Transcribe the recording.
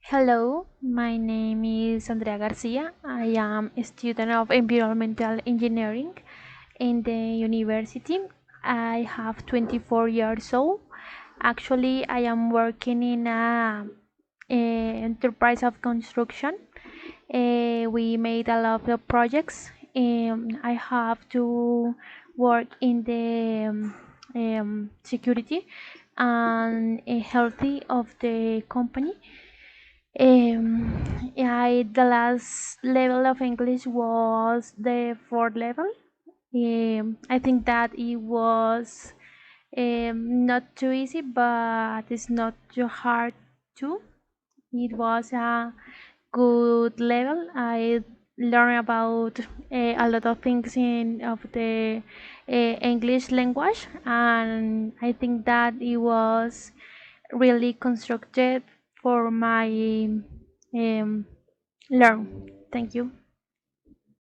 Hello, my name is Andrea Garcia. I am a student of environmental engineering in the university. I have 24 years old. Actually, I am working in a enterprise of construction. We made a lot of projects. I have to work in the security and healthy of the company. The last level of English was the fourth level. I think that it was not too easy, but it's not too hard too. It was a good level. I learned about a lot of things in of the English language, and I think that it was really constructed for my learn. Thank you.